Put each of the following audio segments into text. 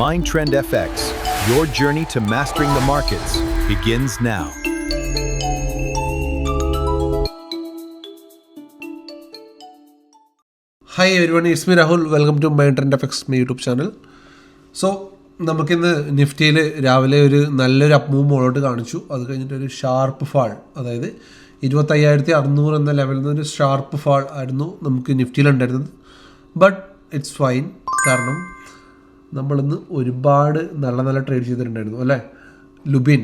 Mind Trend FX, your journey to mastering the markets begins now. Hi everyone, it's me Rahul. Welcome to Mind Trend FX, my YouTube channel. So, നമുക്കിന്ന് നിഫ്റ്റിയിൽ രാവിലെ നല്ലൊരു up move മുകളോട്ട് കാണിച്ചു. അത് കഴിഞ്ഞിട്ട് ഒരു sharp fall, അതായത് 25,600 എന്ന ലെവലിൽ നിന്ന് ഒരു ഷാർപ്പ് ഫാൾ ആയിരുന്നു നമുക്ക് നിഫ്റ്റിയിലുണ്ടായിരുന്നത്. ബട്ട് ഇറ്റ്സ് ഫൈൻ, കാരണം നമ്മളിന്ന് ഒരുപാട് നല്ല ട്രേഡ് ചെയ്തിട്ടുണ്ടായിരുന്നു അല്ലേ. Lupin,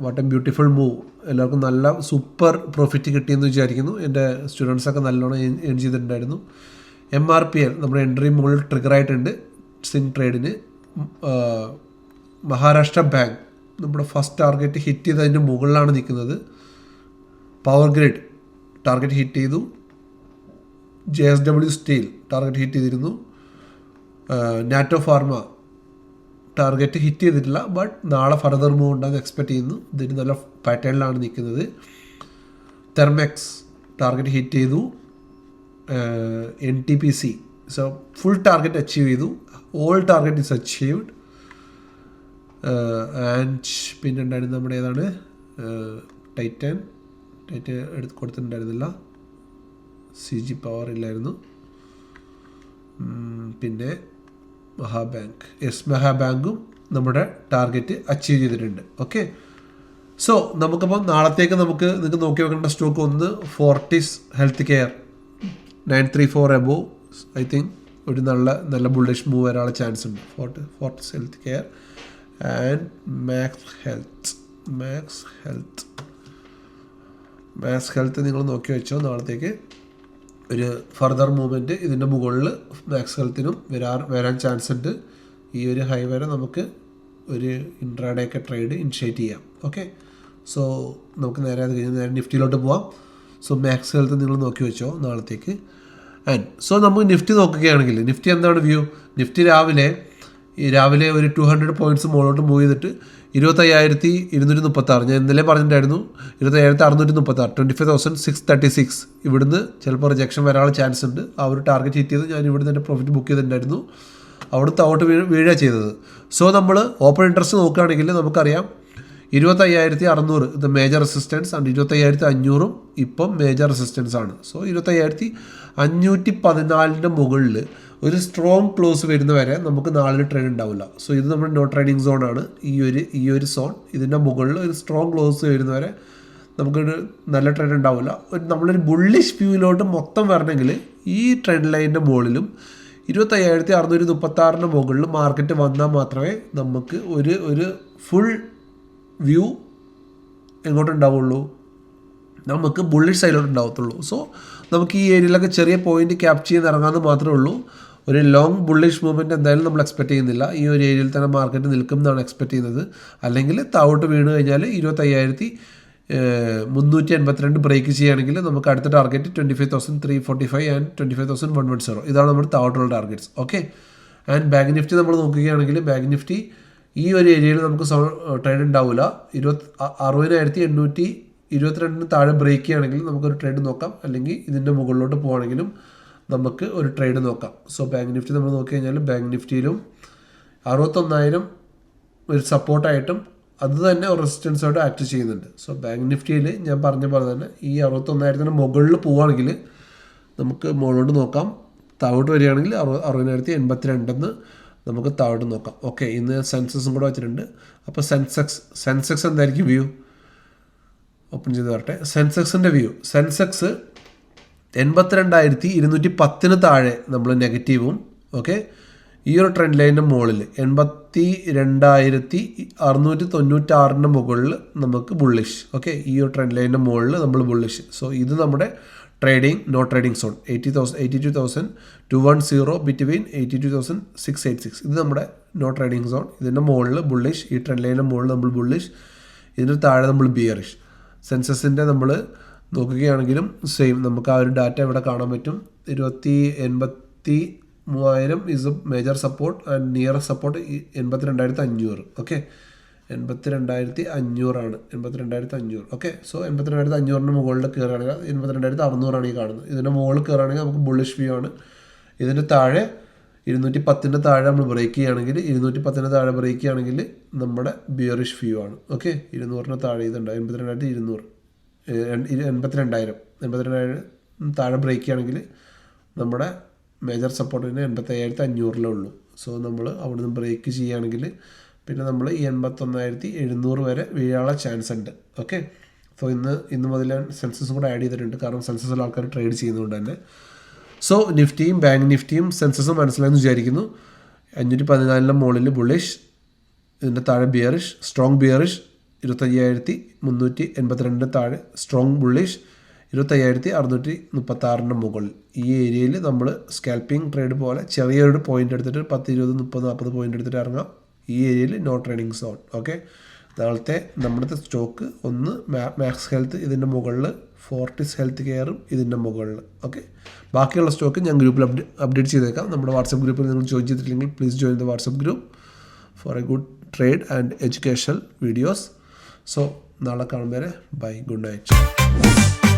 what A beautiful move. എല്ലാവർക്കും നല്ല സൂപ്പർ പ്രോഫിറ്റ് കിട്ടിയെന്ന് വിചാരിക്കുന്നു. എൻ്റെ സ്റ്റുഡൻസൊക്കെ നല്ലോണം ഏൺ ചെയ്തിട്ടുണ്ടായിരുന്നു. MRPL നമ്മുടെ എൻട്രി മുകളിൽ ട്രിഗർ ആയിട്ടുണ്ട് സ്വിംഗ് ട്രേഡിന്. മഹാരാഷ്ട്ര ബാങ്ക് നമ്മുടെ ഫസ്റ്റ് ടാർഗറ്റ് ഹിറ്റ് ചെയ്തതിൻ്റെ മുകളിലാണ് നിൽക്കുന്നത്. പവർ ഗ്രിഡ് ടാർഗറ്റ് ഹിറ്റ് ചെയ്തു. JSW സ്റ്റീൽ ടാർഗറ്റ് ഹിറ്റ് ചെയ്തിരുന്നു. നാറ്റോ ഫാർമ ടാർഗറ്റ് ഹിറ്റ് ചെയ്തിട്ടില്ല, ബട്ട് നാളെ ഫർദർ മൂവ് ഉണ്ടാകുന്ന എക്സ്പെക്ട് ചെയ്യുന്നു. ഇതിന് നല്ല പാറ്റേണിലാണ് നിൽക്കുന്നത്. തെർമെക്സ് ടാർഗറ്റ് ഹിറ്റ് ചെയ്തു. NTPC so full target achieve ചെയ്തു. All target is achieved. And പിന്നെ ഉണ്ടായിരുന്നത് നമ്മുടെ ഏതാണ്, ടൈറ്റൻ എടുത്ത് കൊടുത്തിട്ടുണ്ടായിരുന്നില്ല. CG പവർ ഇല്ലായിരുന്നു. പിന്നെ മഹാബാങ്കും നമ്മുടെ ടാർഗറ്റ് അച്ചീവ് ചെയ്തിട്ടുണ്ട്. ഓക്കെ, സോ നമുക്കപ്പം നാളത്തേക്ക് നിങ്ങൾക്ക് നോക്കി വെക്കേണ്ട സ്റ്റോക്ക് ഒന്ന് Fortis health care 934 above. I think ഒരു നല്ല ബുള്ളിഷ് മൂവ് വരാനുള്ള ചാൻസ് ഉണ്ട്. Fortis health care and Max health നിങ്ങൾ നോക്കി വെച്ചോ. നാളത്തേക്ക് ഒരു ഫർദർ മൂവ്മെൻറ്റ് ഇതിൻ്റെ മുകളിൽ മാക്സ് ഹെൽത്തിനും വരാൻ ചാൻസ് ഉണ്ട്. ഈ ഒരു ഹൈ വരെ നമുക്ക് ഒരു ഇൻട്രാഡേ ഒക്കെ ട്രേഡ് ഇനിഷ്യേറ്റ് ചെയ്യാം. ഓക്കെ, സോ നമുക്ക് നേരെ നിഫ്റ്റിയിലോട്ട് പോവാം. സോ മാക്സ് ഹെൽത്ത് നിങ്ങൾ നോക്കി വെച്ചോ നാളത്തേക്ക്. ആൻഡ് സോ നമുക്ക് നിഫ്റ്റി നോക്കുകയാണെങ്കിൽ നിഫ്റ്റി എന്താണ് വ്യൂ. നിഫ്റ്റി രാവിലെ ഒരു 200 പോയിൻറ്റ്സ് മുകളിലോട്ട് മൂവ് ചെയ്തിട്ട് 25,236. ഞാൻ ഇന്നലെ പറഞ്ഞിട്ടുണ്ടായിരുന്നു 25,636, 25,636. ഇവിടുന്ന് ചിലപ്പോൾ റിജക്ഷൻ വരാനുള്ള ചാൻസ് ഉണ്ട്. ആ ഒരു ടാർഗറ്റ് ഹിറ്റ് ചെയ്ത് ഞാൻ ഇവിടുന്ന് എൻ്റെ പ്രോഫിറ്റ് ബുക്ക് ചെയ്തിട്ടുണ്ടായിരുന്നു. അവിടുത്തെ ഔട്ട് വീഴുക ചെയ്തത്. സോ നമ്മൾ ഓപ്പൺ ഇൻട്രസ്റ്റ് നോക്കുകയാണെങ്കിൽ നമുക്കറിയാം 25,600 ഇത് മേജർ റെസിസ്റ്റൻസ് ആൻഡ് 25,500 ഇപ്പം മേജർ റെസിസ്റ്റൻസ് ആണ്. സോ 25,514 മുകളിൽ ഒരു സ്ട്രോങ് ക്ലോസ് വരുന്നവരെ നമുക്ക് നാളെ ട്രേഡ് ഉണ്ടാവില്ല. സോ ഇത് നമ്മുടെ നോ ട്രേഡിംഗ് സോണാണ്. ഈ ഒരു സോൺ, ഇതിൻ്റെ മുകളിൽ ഒരു സ്ട്രോങ് ക്ലോസ് വരുന്നവരെ നമുക്കൊരു നല്ല ട്രെൻഡ് ഉണ്ടാവില്ല. നമ്മളൊരു ബുള്ളിഷ് വ്യൂവിലോട്ട് മൊത്തം വരണമെങ്കിൽ ഈ ട്രെൻഡ് ലൈനിൻ്റെ മുകളിലും 25,636 മുകളിൽ മാർക്കറ്റ് വന്നാൽ മാത്രമേ നമുക്ക് ഒരു ഫുൾ വ്യൂ എങ്ങോട്ടുണ്ടാവുള്ളൂ, നമുക്ക് ബുള്ളിഷ് സൈഡിലോട്ട് ഉണ്ടാവത്തുള്ളൂ. സോ നമുക്ക് ഈ ഏരിയയിലൊക്കെ ചെറിയ പോയിന്റ് ക്യാപ്ചർ ചെയ്ത് ഇറങ്ങാമെന്ന് മാത്രമേ ഉള്ളൂ. ഒരു ലോങ് ബുള്ളിഷ് മൂവ്മെൻറ്റ് എന്തായാലും നമ്മൾ എക്സ്പെക്ട് ചെയ്യുന്നില്ല. ഈ ഒരു ഏരിയയിൽ തന്നെ മാർക്കറ്റ് നിൽക്കും എന്നാണ് എക്സ്പെക്ട് ചെയ്യുന്നത്. അല്ലെങ്കിൽ താഴോട്ട് വീണ് കഴിഞ്ഞാൽ 25,382 ബ്രേക്ക് ചെയ്യുകയാണെങ്കിൽ നമുക്ക് അടുത്ത ടാർഗറ്റ് 25,345 ആൻഡ് 25,110. ഇതാണ് നമ്മുടെ താഴോട്ടുള്ള targets. Okay, and bank Nifty നമ്മൾ നോക്കുകയാണെങ്കിൽ ബാങ്ക് നിഫ്റ്റി ഈ ഒരു ഏരിയയിൽ നമുക്ക് ട്രേഡ് ഉണ്ടാവില്ല. 60,822 താഴെ ബ്രേക്ക് ചെയ്യുകയാണെങ്കിൽ നമുക്കൊരു ട്രേഡ് നോക്കാം, അല്ലെങ്കിൽ ഇതിൻ്റെ മുകളിലോട്ട് പോകുകയാണെങ്കിലും നമുക്ക് ഒരു ട്രേഡ് നോക്കാം. സോ ബാങ്ക് നിഫ്റ്റി നമ്മൾ നോക്കി കഴിഞ്ഞാൽ ബാങ്ക് നിഫ്റ്റിയിലും 61,000 ഒരു സപ്പോർട്ടായിട്ടും അത് തന്നെ ഒരു റെസിസ്റ്റൻസായിട്ട് ആക്ട് ചെയ്യുന്നുണ്ട്. സോ ബാങ്ക് നിഫ്റ്റിയിൽ ഞാൻ പറഞ്ഞ പോലെ തന്നെ ഈ 61,000 മുകളിൽ പോവുകയാണെങ്കിൽ നമുക്ക് മുകളിലോട്ട് നോക്കാം. താഴോട്ട് വരികയാണെങ്കിൽ 60,082 നമുക്ക് താഴോട്ട് നോക്കാം. ഓക്കെ, ഇന്ന് സെൻസസും കൂടെ വെച്ചിട്ടുണ്ട്. അപ്പോൾ സെൻസെക്സ് എന്തായിരിക്കും വ്യൂ, ഓപ്പൺ ചെയ്ത് വരട്ടെ. സെൻസെക്സിൻ്റെ വ്യൂ, സെൻസെക്സ് 82,210 താഴെ നമ്മൾ നെഗറ്റീവും. ഓക്കെ, ഈ ഒരു ട്രെൻഡ് ലൈനിൻ്റെ മുകളിൽ 82,696 മുകളിൽ നമുക്ക് ബുള്ളിഷ്. ഓക്കെ, ഈ ഒരു ട്രെൻഡ് ലൈനിൻ്റെ മുകളിൽ നമ്മൾ ബുള്ളിഷ്. സോ ഇത് നമ്മുടെ നോ ട്രേഡിംഗ് സോൺ 82,210 ബിറ്റ്വീൻ 82,686. ഇത് നമ്മുടെ നോ ട്രേഡിംഗ് സോൺ. ഇതിൻ്റെ മുകളിൽ ബുള്ളിഷ്, ഈ ട്രെൻഡ് ലൈനിൻ്റെ മുകളിൽ നമ്മൾ ബുള്ളിഷ്, ഇതിന് താഴെ നമ്മൾ ബിയറിഷ്. സെൻസസിൻ്റെ നമ്മൾ നോക്കുകയാണെങ്കിലും സെയിം, നമുക്ക് ആ ഒരു ഡാറ്റ ഇവിടെ കാണാൻ പറ്റും. 83,000 is A major support and near support 82,500. Okay, 82,500 ആണ്. 82,500. ഓക്കെ, സോ 82,500 മുകളിൽ കയറുകയാണെങ്കിൽ 82,600 ഈ കാണുന്നത്. ഇതിൻ്റെ മുകളിൽ കയറുകയാണെങ്കിൽ നമുക്ക് ബുള്ളിഷ് വ്യൂ ആണ്. ഇതിൻ്റെ താഴെ 210 താഴെ നമ്മൾ ബ്രേക്ക് ചെയ്യുകയാണെങ്കിൽ 210 താഴെ ബ്രേക്ക് ചെയ്യുകയാണെങ്കിൽ നമ്മുടെ ബിയറിഷ് വ്യൂ ആണ്. ഓക്കെ, 200 താഴെ ഇതുണ്ട് 82,200 82,000 താഴെ ബ്രേക്ക് ചെയ്യുകയാണെങ്കിൽ നമ്മുടെ മേജർ സപ്പോർട്ടിന് 85,500 ഉള്ളൂ. സോ നമ്മൾ അവിടെ നിന്ന് ബ്രേക്ക് ചെയ്യുകയാണെങ്കിൽ പിന്നെ നമ്മൾ ഈ 81,700 വരെ വീഴാനുള്ള ചാൻസ് ഉണ്ട്. ഓക്കെ, സോ ഇന്ന് മുതൽ ഞാൻ സെൻസസും കൂടെ ആഡ് ചെയ്തിട്ടുണ്ട്, കാരണം സെൻസസിൽ ആൾക്കാർ ട്രേഡ് ചെയ്യുന്നതുകൊണ്ട് തന്നെ. സോ നിഫ്റ്റിയും ബാങ്ക് നിഫ്റ്റിയും സെൻസസും മനസ്സിലായെന്ന് വിചാരിക്കുന്നു. 514 മുകളിൽ ബുള്ളിഷ്, ഇതിൻ്റെ താഴെ ബിയറിഷ്, സ്ട്രോങ് ബിയറിഷ് 25,382 താഴെ സ്ട്രോങ് ബുള്ളിഷ്, 25,636 മുകളിൽ. ഈ ഏരിയയിൽ നമ്മൾ സ്കാൽപ്പിംഗ് ട്രേഡ് പോലെ ചെറിയൊരു പോയിന്റ് എടുത്തിട്ട് 10, 20, 30, 40 പോയിന്റ് എടുത്തിട്ട് ഇറങ്ങാം. ഈ ഏരിയയിൽ നോ ട്രേഡിംഗ് സോൺ. ഓക്കെ, നാളത്തെ നമ്മുടെ സ്റ്റോക്ക് ഒന്ന് മാക്സ് ഹെൽത്ത് ഇതിൻ്റെ മുകളിൽ, ഫോർട്ടിസ് ഹെൽത്ത് കെയറും ഇതിൻ്റെ മുകളിൽ. ഓക്കെ, ബാക്കിയുള്ള സ്റ്റോക്ക് ഞാൻ ഗ്രൂപ്പിൽ അപ്ഡേറ്റ് ചെയ്തേക്കാം. നമ്മുടെ വാട്സപ്പ് ഗ്രൂപ്പിൽ നിങ്ങൾ ജോയിൻ ചെയ്തിട്ടില്ലെങ്കിൽ please join the WhatsApp group for a good trade and educational videos. So നാളെ കാണും വരെ ബൈ, ഗുഡ് നൈറ്റ്.